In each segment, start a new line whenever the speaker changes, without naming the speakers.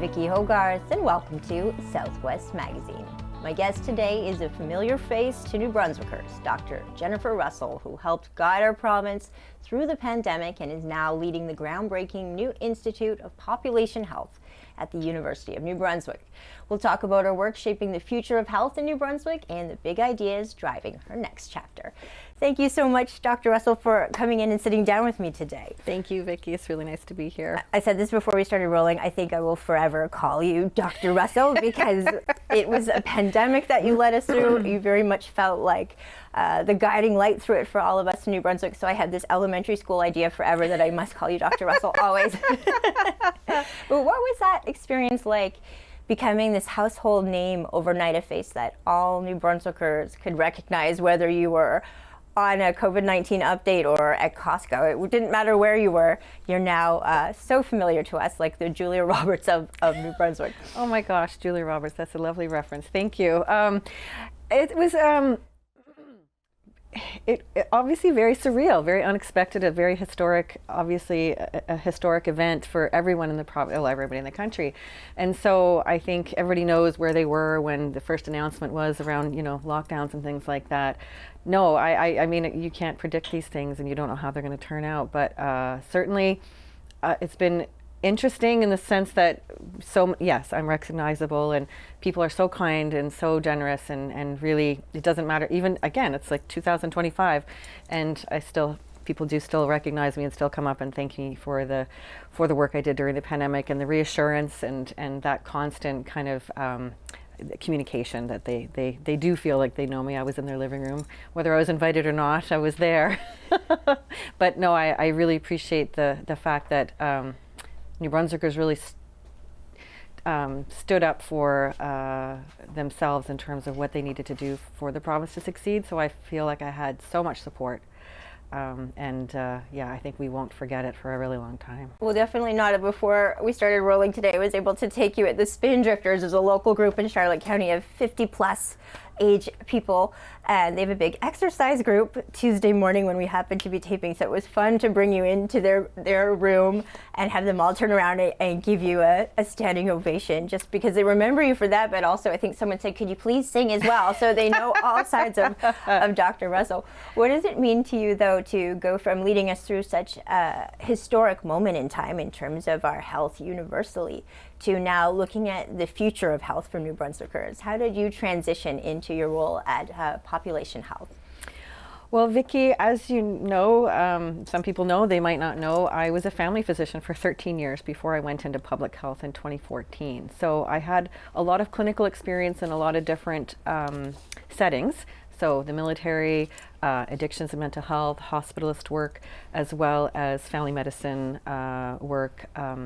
Vicki Hogarth, and welcome to Southwest Magazine. My guest today is a familiar face to New Brunswickers, Dr. Jennifer Russell, who helped guide our province through the pandemic and is now leading the groundbreaking new Institute of Population Health at the University of New Brunswick. We'll talk about her work shaping the future of health in New Brunswick and the big ideas driving her next chapter. Thank you so much, Dr. Russell, for coming in and sitting down with me today.
Thank you, Vicki. It's really nice to be here.
I said this before we started rolling. I think I will forever call you Dr. Russell because it was a pandemic that you led us through. You very much felt like the guiding light through it for all of us in New Brunswick. So I had this elementary school idea forever that I must call you Dr. Russell always. But what was that experience like, becoming this household name overnight, a face that all New Brunswickers could recognize, whether you were on a COVID-19 update or at Costco? It didn't matter where you were. You're now so familiar to us, like the Julia Roberts of New Brunswick.
Oh my gosh, Julia Roberts, that's a lovely reference. Thank you. It was it obviously very surreal, very unexpected, a very historic, obviously a historic event for everyone in the province, well, everybody in the country. And so I think everybody knows where they were when the first announcement was around, lockdowns and things like that. No, I mean, you can't predict these things and you don't know how they're going to turn out, but certainly it's been interesting in the sense that, yes, I'm recognizable and people are so kind and so generous and really, it doesn't matter. Even, again, it's like 2025 and people do still recognize me and still come up and thank me for the work I did during the pandemic and the reassurance and that constant kind of communication that they do feel like they know me. I was in their living room. Whether I was invited or not, I was there. But no, I really appreciate the fact that New Brunswickers really stood up for themselves in terms of what they needed to do for the province to succeed. So I feel like I had so much support. I think we won't forget it for a really long time.
Well, definitely not. Before we started rolling today, I was able to take you at the Spin Drifters. There's a local group in Charlotte County of 50 plus age people, and they have a big exercise group Tuesday morning when we happened to be taping. So it was fun to bring you into their room and have them all turn around and give you a standing ovation, just because they remember you for that. But also, I think someone said, could you please sing as well? So they know all sides of Dr. Russell. What does it mean to you, though, to go from leading us through such a historic moment in time in terms of our health universally to now looking at the future of health for New Brunswickers? How did you transition into your role at Population Health?
Well, Vicki, as you know, some people know, they might not know, I was a family physician for 13 years before I went into public health in 2014. So I had a lot of clinical experience in a lot of different settings. So the military, addictions and mental health, hospitalist work, as well as family medicine work,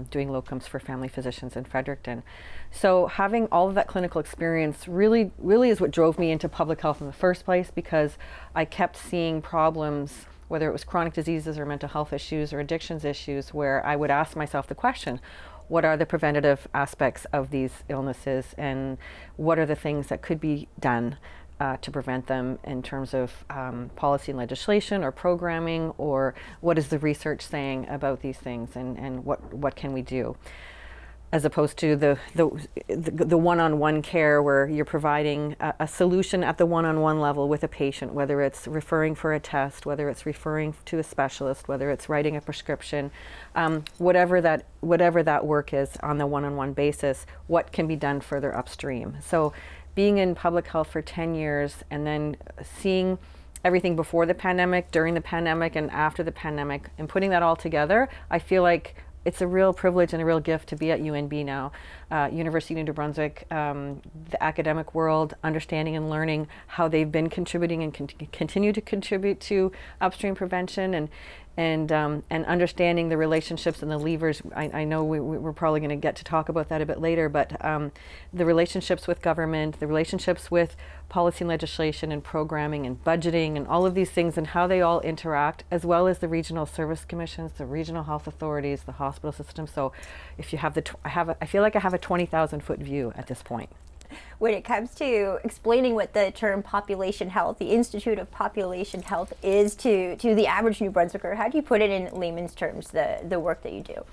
doing locums for family physicians in Fredericton. So having all of that clinical experience really is what drove me into public health in the first place, because I kept seeing problems, whether it was chronic diseases or mental health issues or addictions issues, where I would ask myself the question, what are the preventative aspects of these illnesses and what are the things that could be done to prevent them in terms of policy and legislation or programming, or what is the research saying about these things and what can we do, as opposed to the one-on-one care where you're providing a solution at the one-on-one level with a patient, whether it's referring for a test, whether it's referring to a specialist, whether it's writing a prescription, whatever that work is on the one-on-one basis, what can be done further upstream. So being in public health for 10 years and then seeing everything before the pandemic, during the pandemic, and after the pandemic, and putting that all together, I feel like it's a real privilege and a real gift to be at UNB now. University of New Brunswick, the academic world, understanding and learning how they've been contributing and continue to contribute to upstream prevention and understanding the relationships and the levers. I know we're probably going to get to talk about that a bit later, but the relationships with government, the relationships with policy and legislation and programming and budgeting and all of these things and how they all interact, as well as the regional service commissions, the regional health authorities, the hospital system. So if you have I feel like I have a 20,000 foot view at this point.
When it comes to explaining what the term population health, the Institute of Population Health, is to the average New Brunswicker, how do you put it in layman's terms, the work that you do?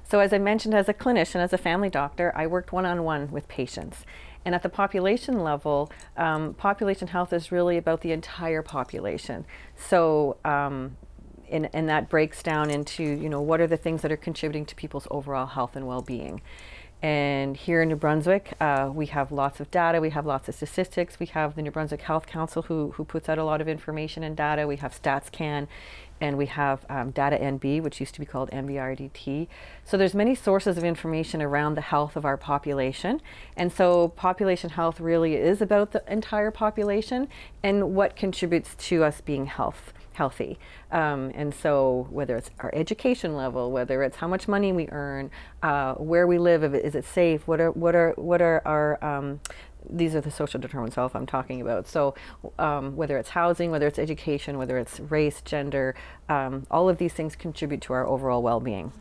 So as I mentioned, as a clinician, as a family doctor, I worked one-on-one with patients. And at the population level, population health is really about the entire population. So, and that breaks down into, you know, what are the things that are contributing to people's overall health and well-being. And here in New Brunswick, we have lots of data, we have lots of statistics, we have the New Brunswick Health Council who puts out a lot of information and data, we have StatsCan, and we have Data NB, which used to be called NBRDT. So there's many sources of information around the health of our population. And so population health really is about the entire population and what contributes to us being healthy. And so whether it's our education level, whether it's how much money we earn, where we live, is it safe, what are our these are the social determinants of health I'm talking about. So whether it's housing, whether it's education, whether it's race, gender, all of these things contribute to our overall well-being.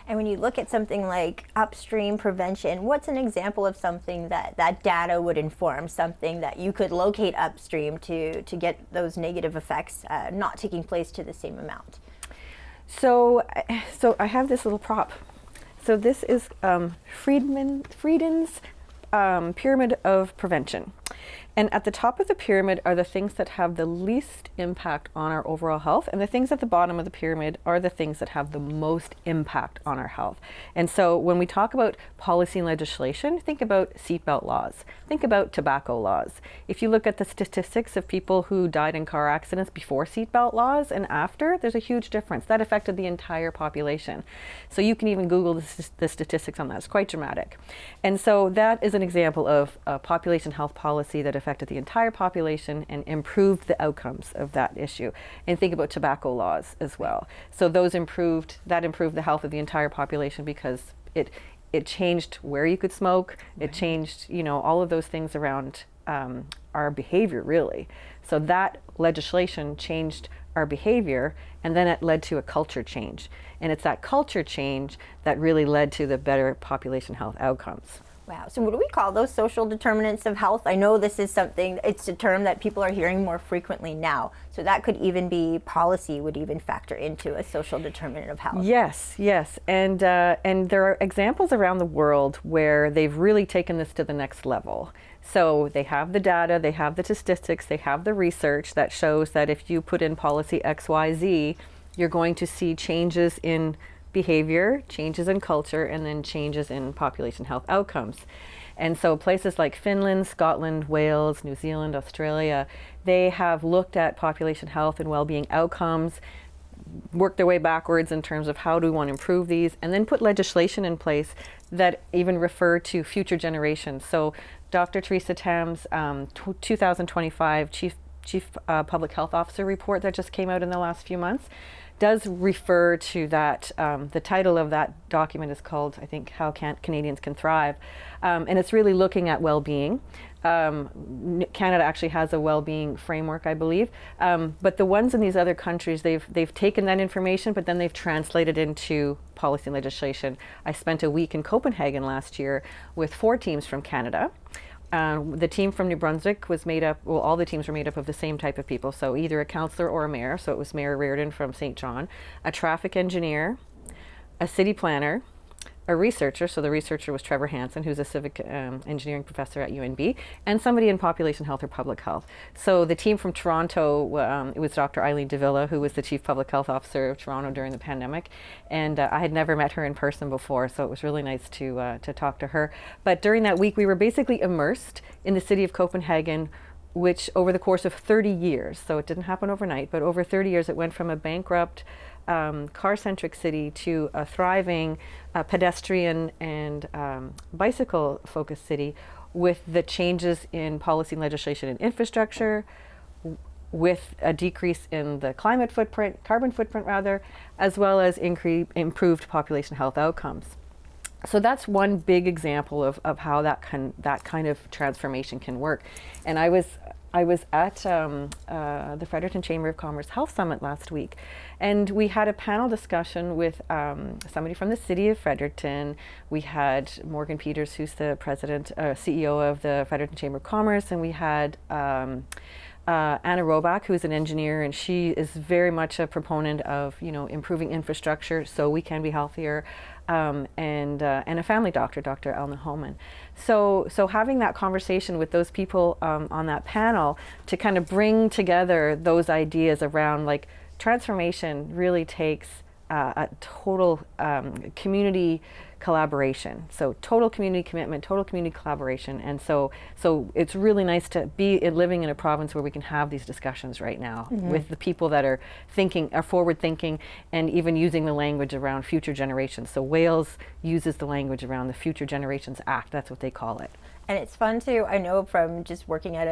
And when you look at something like upstream prevention, what's an example of something that data would inform, something that you could locate upstream to get those negative effects not taking place to the same amount?
So I have this little prop. So this is Frieden's pyramid of prevention. And at the top of the pyramid are the things that have the least impact on our overall health, and the things at the bottom of the pyramid are the things that have the most impact on our health. And so when we talk about policy and legislation, think about seatbelt laws, think about tobacco laws. If you look at the statistics of people who died in car accidents before seatbelt laws and after, there's a huge difference. That affected the entire population. So you can even Google the statistics on that. It's quite dramatic. And so that is an example of a population health policy that affected the entire population and improved the outcomes of that issue. And think about tobacco laws as well. So those improved the health of the entire population because it changed where you could smoke. Right. It changed, you know, all of those things around our behavior, really. So that legislation changed our behavior, and then it led to a culture change. And it's that culture change that really led to the better population health outcomes.
Wow. So what do we call those social determinants of health? I know this is something, it's a term that people are hearing more frequently now. So that could even be policy would even factor into a social determinant of health.
Yes, yes. And there are examples around the world where they've really taken this to the next level. So they have the data, they have the statistics, they have the research that shows that if you put in policy XYZ, you're going to see changes in behavior, changes in culture, and then changes in population health outcomes. And so places like Finland, Scotland, Wales, New Zealand, Australia, they have looked at population health and well-being outcomes, worked their way backwards in terms of how do we want to improve these, and then put legislation in place that even refer to future generations. So Dr. Theresa Tam's 2025 Chief Public Health Officer report that just came out in the last few months does refer to that. The title of that document is called, I think, How Canadians Can Thrive. And it's really looking at well-being. Canada actually has a well-being framework, I believe. But the ones in these other countries, they've taken that information, but then they've translated into policy and legislation. I spent a week in Copenhagen last year with 4 teams from Canada. The team from New Brunswick was made up, well, all the teams were made up of the same type of people, so either a councillor or a mayor, so it was Mayor Reardon from St. John, a traffic engineer, a city planner, a researcher, so the researcher was Trevor Hansen, who's a civic engineering professor at UNB, and somebody in population health or public health. So the team from Toronto, it was Dr. Eileen Davila, who was the Chief Public Health Officer of Toronto during the pandemic, and I had never met her in person before, so it was really nice to talk to her. But during that week, we were basically immersed in the city of Copenhagen, which over the course of 30 years, so it didn't happen overnight, but over 30 years, it went from a bankrupt car-centric city to a thriving pedestrian and bicycle-focused city with the changes in policy and legislation and infrastructure, with a decrease in the carbon footprint rather, as well as improved population health outcomes. So that's one big example of how that kind of transformation can work. And I was at the Fredericton Chamber of Commerce Health Summit last week, and we had a panel discussion with somebody from the city of Fredericton. We had Morgan Peters, who's the president, CEO of the Fredericton Chamber of Commerce, and we had Anna Robach, who's an engineer, and she is very much a proponent of, improving infrastructure so we can be healthier, and a family doctor, Dr. Elna Holman. So having that conversation with those people on that panel to kind of bring together those ideas around, like, transformation really takes a total community collaboration. So total community commitment, total community collaboration. And so it's really nice to be living in a province where we can have these discussions right now with the people that are forward thinking, and even using the language around future generations. So Wales uses the language around the Future Generations Act. That's what they call it.
And it's fun too. I know from just working at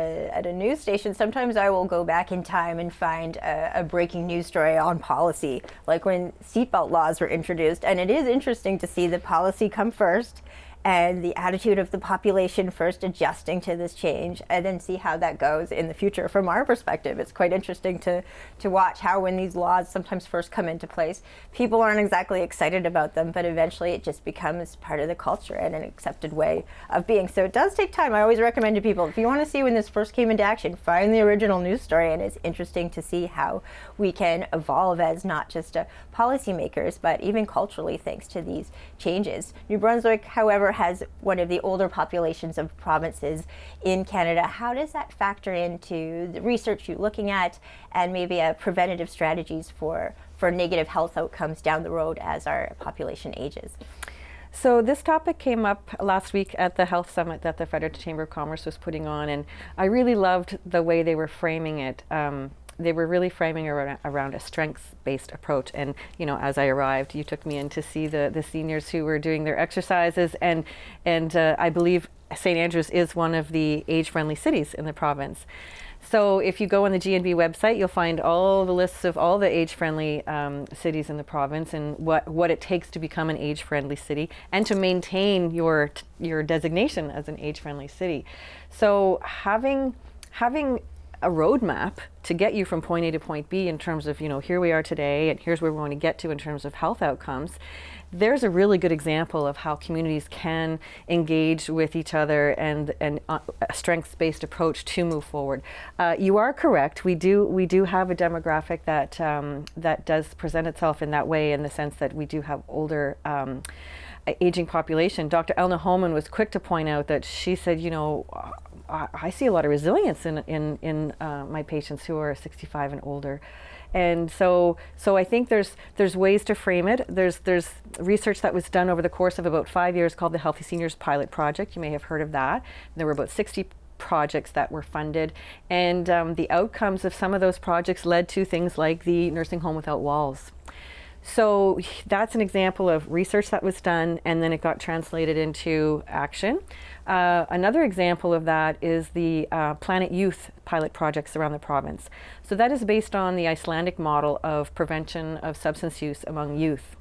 a news station, sometimes I will go back in time and find a breaking news story on policy, like when seatbelt laws were introduced. And it is interesting to see the policy come first, and the attitude of the population first adjusting to this change, and then see how that goes in the future. From our perspective, it's quite interesting to watch how, when these laws sometimes first come into place, people aren't exactly excited about them, but eventually it just becomes part of the culture and an accepted way of being. So it does take time. I always recommend to people, if you want to see when this first came into action, find the original news story, and it's interesting to see how we can evolve as not just policymakers, but even culturally, thanks to these changes. New Brunswick, however, has one of the older populations of provinces in Canada. How does that factor into the research you're looking at, and maybe preventative strategies for negative health outcomes down the road as our population ages?
So this topic came up last week at the Health Summit that the Fredericton Chamber of Commerce was putting on, and I really loved the way they were framing it. They were really framing around a strengths-based approach. And, as I arrived, you took me in to see the seniors who were doing their exercises. And I believe St. Andrews is one of the age-friendly cities in the province. So if you go on the GNB website, you'll find all the lists of all the age-friendly cities in the province, and what it takes to become an age-friendly city and to maintain your designation as an age-friendly city. So having a roadmap to get you from point A to point B in terms of, here we are today and here's where we want to get to in terms of health outcomes, there's a really good example of how communities can engage with each other and a strengths-based approach to move forward. You are correct. We do have a demographic that does present itself in that way, in the sense that we do have older aging population. Dr. Elna Holman was quick to point out that she said, I see a lot of resilience in my patients who are 65 and older. And so I think there's ways to frame it. There's research that was done over the course of about 5 years called the Healthy Seniors Pilot Project. You may have heard of that. There were about 60 projects that were funded, and the outcomes of some of those projects led to things like the Nursing Home Without Walls. So that's an example of research that was done, and then it got translated into action. Another example of that is the Planet Youth pilot projects around the province. So that is based on the Icelandic model of prevention of substance use among youth.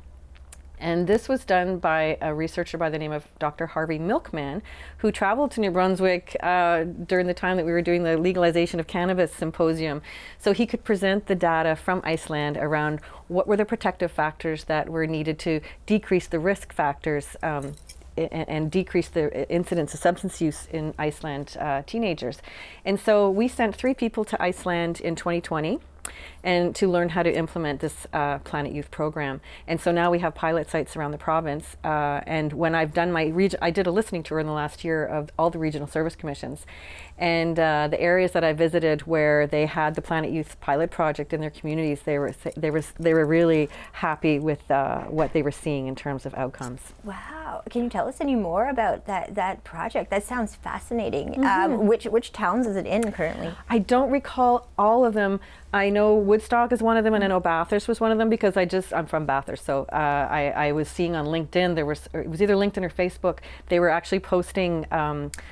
And this was done by a researcher by the name of Dr. Harvey Milkman, who traveled to New Brunswick during the time that we were doing the legalization of cannabis symposium. So he could present the data from Iceland around what were the protective factors that were needed to decrease the risk factors and decrease the incidence of substance use in Iceland teenagers. And so we sent 3 people to Iceland in 2020. And to learn how to implement this Planet Youth program. And so now we have pilot sites around the province. And when I've done I did a listening tour in the last year of all the regional service commissions. And the areas that I visited where they had the Planet Youth pilot project in their communities, they were really happy with what they were seeing in terms of outcomes.
Wow! Can you tell us any more about that project? That sounds fascinating. Mm-hmm. Which towns is it in currently?
I don't recall all of them. I know Woodstock is one of them, and I know Bathurst was one of them because I'm from Bathurst. So I was seeing on LinkedIn, it was either LinkedIn or Facebook, they were actually posting,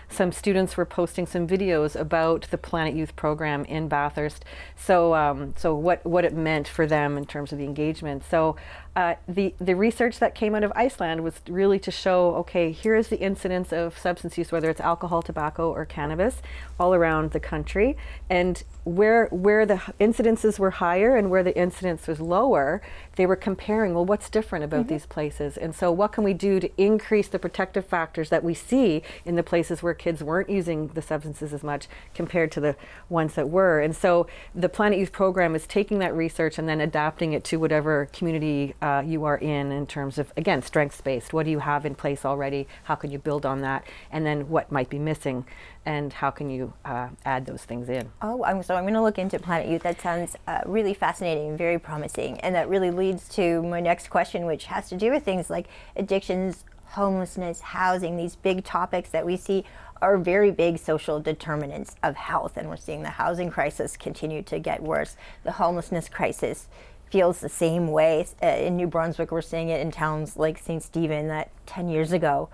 some students were posting some videos about the Planet Youth program in Bathurst. So what it meant for them in terms of the engagement. So the research that came out of Iceland was really to show, okay, here is the incidence of substance use, whether it's alcohol, tobacco, or cannabis, all around the country, and where the incidences were higher and where the incidence was lower, they were comparing, well, what's different about these places? And so what can we do to increase the protective factors that we see in the places where kids weren't using the substances as much compared to the ones that were? And so the Planet Youth program is taking that research and then adapting it to whatever community you are in terms of, again, strengths-based. What do you have in place already? How can you build on that? And then what might be missing? And how can you add those things in?
Oh, so I'm going to look into Planet Youth. That sounds really fascinating and very promising. And that really leads to my next question, which has to do with things like addictions, homelessness, housing, these big topics that we see are very big social determinants of health. And we're seeing the housing crisis continue to get worse. The homelessness crisis feels the same way. In New Brunswick, we're seeing it in towns like St. Stephen that 10 years ago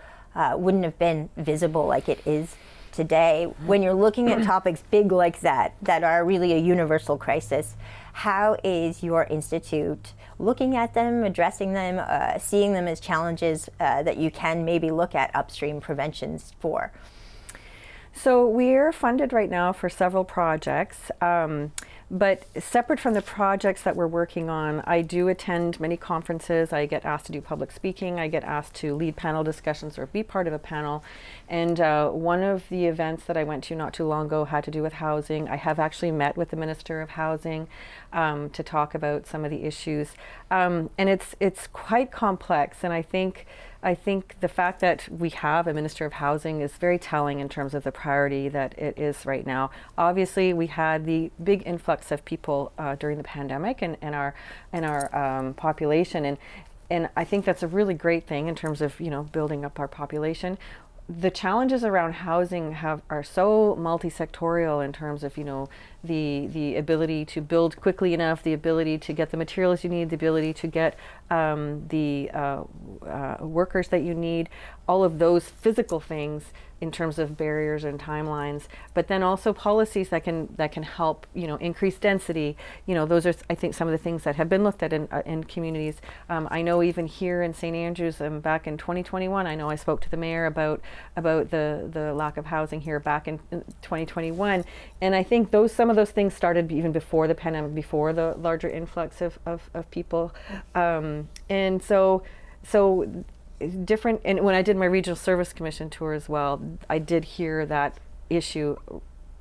wouldn't have been visible like it is today. When you're looking at topics big like that are really a universal crisis, how is your institute looking at them, addressing them, seeing them as challenges that you can maybe look at upstream preventions for?
So we're funded right now for several projects, but separate from the projects that we're working on, I do attend many conferences. I get asked to do public speaking. I get asked to lead panel discussions or be part of a panel. And one of the events that I went to not too long ago had to do with housing. I have actually met with the Minister of Housing to talk about some of the issues. And it's quite complex, and I think the fact that we have a Minister of Housing is very telling in terms of the priority that it is right now. Obviously, we had the big influx of people during the pandemic and our population, and I think that's a really great thing in terms of building up our population. The challenges around housing are so multi-sectorial in terms of the ability to build quickly enough, the ability to get the materials you need, the ability to get the workers that you need, all of those physical things in terms of barriers and timelines, but then also policies that can help increase density. Those are, I think, some of the things that have been looked at in communities. I know even here in St. Andrews, back in 2021, I know I spoke to the mayor about the lack of housing here back in 2021, and I think some of those things started even before the pandemic, before the larger influx of people, and so different. And when I did my Regional Service Commission tour as well, I did hear that issue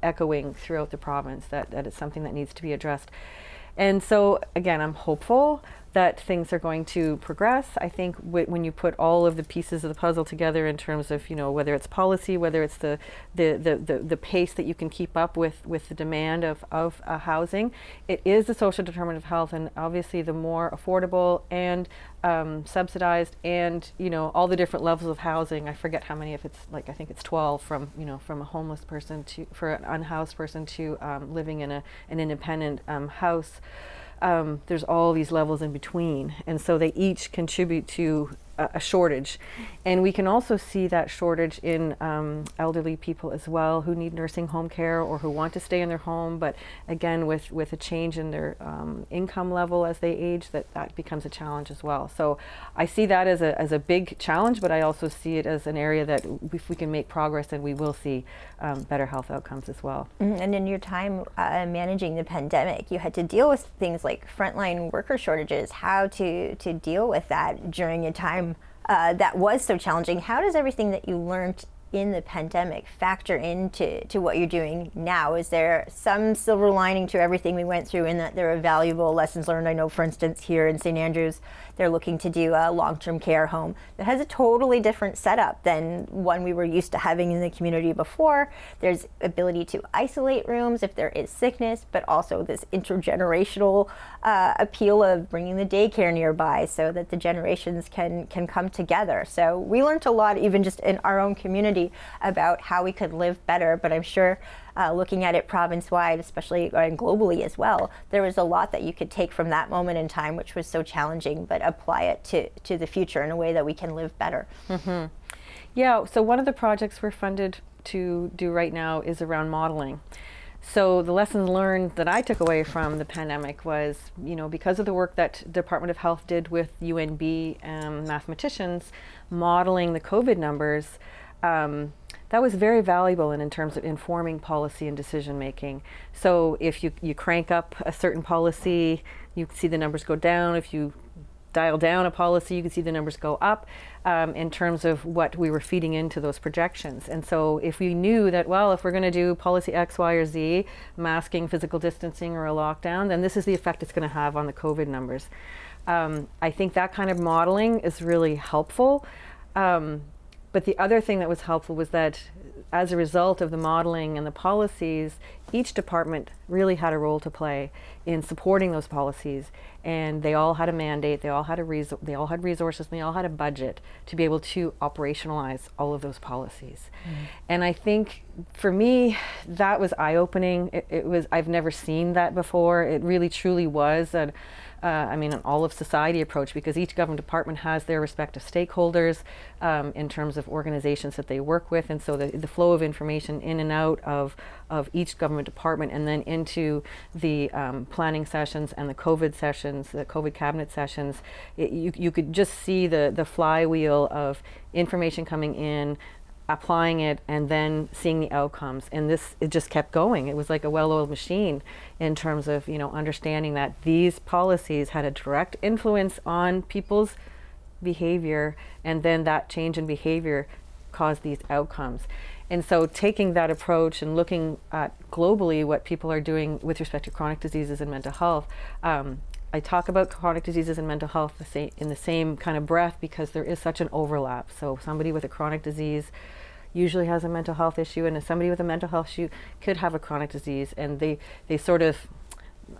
echoing throughout the province, that it's something that needs to be addressed. And so again, I'm hopeful that things are going to progress. I think when you put all of the pieces of the puzzle together in terms of whether it's policy, whether it's the pace that you can keep up with the demand of housing, it is the social determinant of health, and obviously the more affordable and subsidized and all the different levels of housing. I forget how many, if it's I think it's 12 from a homeless person for an unhoused person to living in an independent house. There's all these levels in between, and so they each contribute to a shortage. And we can also see that shortage in elderly people as well, who need nursing home care or who want to stay in their home, but again with a change in their income level as they age, that becomes a challenge as well. So I see that as a big challenge, but I also see it as an area that if we can make progress, then we will see better health outcomes as well.
And in your time managing the pandemic, you had to deal with things like frontline worker shortages, how to deal with that during a time that was so challenging. How does everything that you learned in the pandemic factor into what you're doing now? Is there some silver lining to everything we went through in that there are valuable lessons learned? I know, for instance, here in St. Andrews, they're looking to do a long-term care home that has a totally different setup than one we were used to having in the community before. There's ability to isolate rooms if there is sickness, but also this intergenerational appeal of bringing the daycare nearby so that the generations can come together. So we learned a lot, even just in our own community, about how we could live better, but I'm sure looking at it province-wide, especially and globally as well, there was a lot that you could take from that moment in time, which was so challenging, but apply it to the future in a way that we can live better. Mm-hmm.
Yeah, so one of the projects we're funded to do right now is around modeling. So the lessons learned that I took away from the pandemic was, because of the work that Department of Health did with UNB mathematicians modeling the COVID numbers, that was very valuable in terms of informing policy and decision making. So if you crank up a certain policy, you can see the numbers go down. If you dial down a policy, you can see the numbers go up in terms of what we were feeding into those projections. And so if we knew that, well, if we're going to do policy X, Y, or Z, masking, physical distancing, or a lockdown, then this is the effect it's going to have on the COVID numbers. I think that kind of modeling is really helpful. But the other thing that was helpful was that as a result of the modeling and the policies, each department really had a role to play in supporting those policies, and they all had a mandate, they all had resources, and they all had a budget to be able to operationalize all of those policies. And I think for me, that was eye-opening. It was, I've never seen that before. It really truly was an all of society approach, because each government department has their respective stakeholders in terms of organizations that they work with, and so the flow of information in and out of each government department and then into the planning sessions and the COVID sessions, the COVID cabinet sessions, you could just see the flywheel of information coming in, applying it, and then seeing the outcomes. And it just kept going. It was like a well-oiled machine in terms of, understanding that these policies had a direct influence on people's behavior, and then that change in behavior caused these outcomes. And so taking that approach and looking at globally what people are doing with respect to chronic diseases and mental health, I talk about chronic diseases and mental health in the same kind of breath because there is such an overlap. So somebody with a chronic disease usually has a mental health issue, and somebody with a mental health issue could have a chronic disease, and they sort of,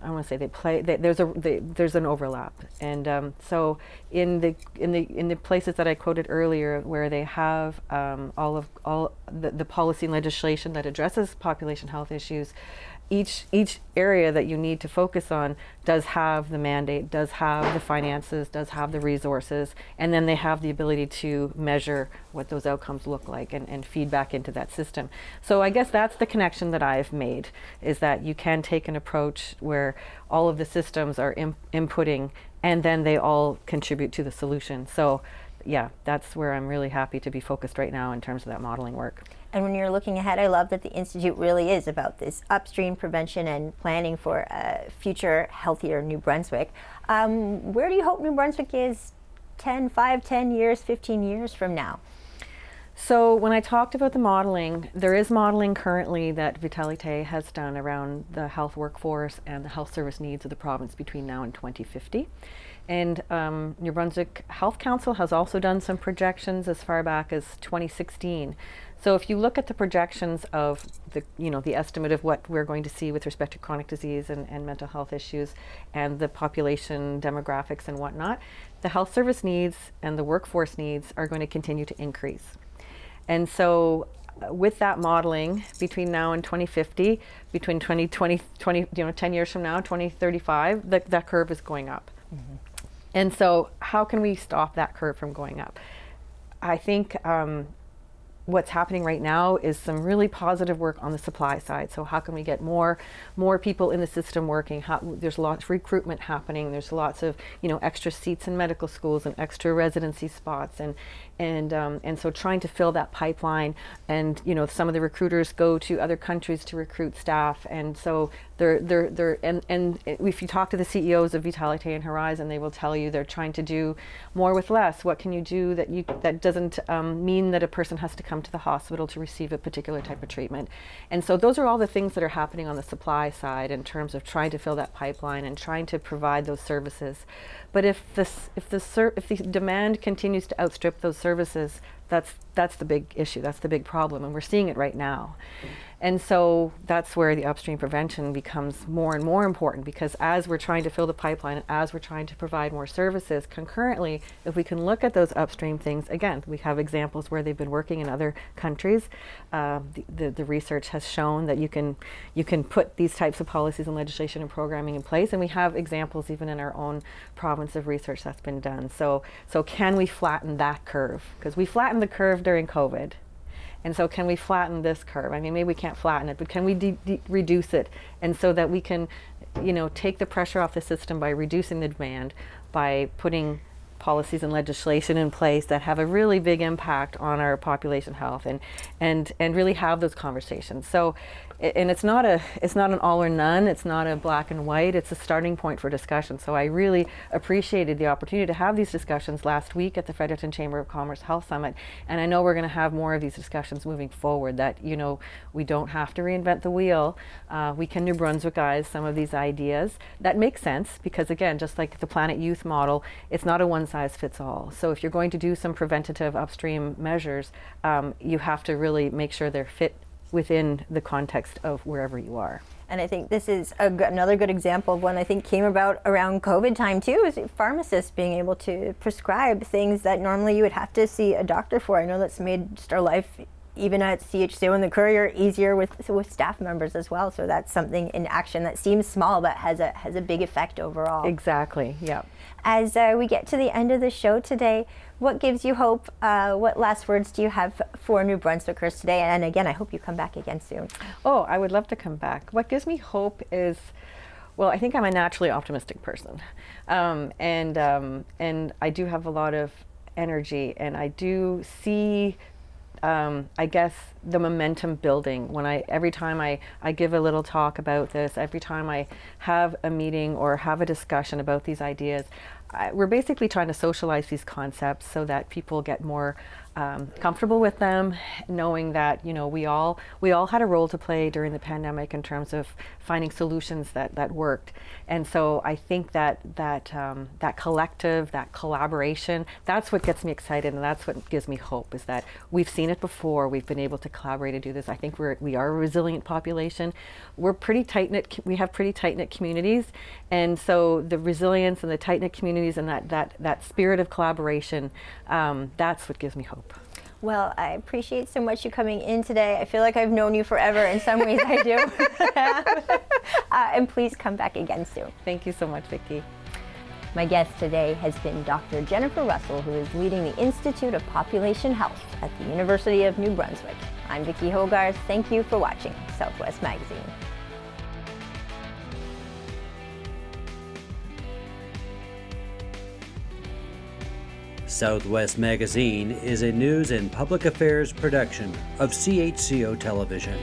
I want to say there's an overlap. And so in the places that I quoted earlier, where they have all the policy and legislation that addresses population health issues, each area that you need to focus on does have the mandate, does have the finances, does have the resources, and then they have the ability to measure what those outcomes look like and feed back into that system. So I guess that's the connection that I've made, is that you can take an approach where all of the systems are inputting, and then they all contribute to the solution. So yeah, that's where I'm really happy to be focused right now in terms of that modeling work.
And when you're looking ahead, I love that the Institute really is about this upstream prevention and planning for a future healthier New Brunswick. Where do you hope New Brunswick is 10 years, 15 years from now?
So when I talked about the modeling, there is modeling currently that Vitalité has done around the health workforce and the health service needs of the province between now and 2050. And New Brunswick Health Council has also done some projections as far back as 2016. So if you look at the projections of the estimate of what we're going to see with respect to chronic disease and mental health issues and the population demographics and whatnot, the health service needs and the workforce needs are going to continue to increase. And so with that modeling, between now and 2050, between 2020, 10 years from now, 2035, that curve is going up. Mm-hmm. And so how can we stop that curve from going up? I think what's happening right now is some really positive work on the supply side. So how can we get more people in the system working? There's lots of recruitment happening. There's lots of extra seats in medical schools and extra residency spots, and so trying to fill that pipeline. And some of the recruiters go to other countries to recruit staff, and so and if you talk to the CEOs of Vitalité and Horizon, they will tell you they're trying to do more with less. What can you do that doesn't mean that a person has to come to the hospital to receive a particular type of treatment? And so those are all the things that are happening on the supply side in terms of trying to fill that pipeline and trying to provide those services. But if the demand continues to outstrip those services, that's the big issue. That's the big problem, and we're seeing it right now. And so that's where the upstream prevention becomes more and more important, because as we're trying to fill the pipeline and as we're trying to provide more services concurrently, if we can look at those upstream things, again, we have examples where they've been working in other countries. The research has shown that you can put these types of policies and legislation and programming in place, and we have examples even in our own province of research that's been done. So can we flatten that curve? Because we flattened the curve during COVID. And so can we flatten this curve? I mean, maybe we can't flatten it, but can we reduce it? And so that we can, take the pressure off the system by reducing the demand, by putting policies and legislation in place that have a really big impact on our population health, and really have those conversations. So, and it's not an all or none, it's not a black and white, it's a starting point for discussion. So I really appreciated the opportunity to have these discussions last week at the Fredericton Chamber of Commerce Health Summit, and I know we're going to have more of these discussions moving forward, that, you know, we don't have to reinvent the wheel. We can New Brunswickize some of these ideas that make sense, because again, just like the Planet Youth model, it's not a one size fits all. So if you're going to do some preventative upstream measures, you have to really make sure they're fit within the context of wherever you are.
And I think this is another good example of one I think came about around COVID time too, is pharmacists being able to prescribe things that normally you would have to see a doctor for. I know that's made just our life, even at CHCO and the Courier, easier with staff members as well. So that's something in action that seems small but has a big effect overall.
Exactly, yeah.
As we get to the end of the show today, what gives you hope? What last words do you have for New Brunswickers today? And again, I hope you come back again soon.
Oh, I would love to come back. What gives me hope is, well, I think I'm a naturally optimistic person, and I do have a lot of energy, and I do see, I guess, the momentum building when every time I give a little talk about this, every time I have a meeting or have a discussion about these ideas, we're basically trying to socialize these concepts so that people get more comfortable with them, knowing that, you know, we all had a role to play during the pandemic in terms of finding solutions that worked. And so I think that collective, that collaboration, that's what gets me excited, and that's what gives me hope, is that we've seen it before. We've been able to collaborate and do this. I think we are a resilient population. We're pretty tight-knit. We have pretty tight-knit communities, and so the resilience and the tight-knit communities and that spirit of collaboration, that's what gives me hope.
Well, I appreciate so much you coming in today. I feel like I've known you forever. In some ways I do. And please come back again soon.
Thank you so much, Vicki.
My guest today has been Dr. Jennifer Russell, who is leading the Institute of Population Health at the University of New Brunswick. I'm Vicki Hogarth. Thank you for watching Southwest Magazine.
Southwest Magazine is a news and public affairs production of CHCO Television.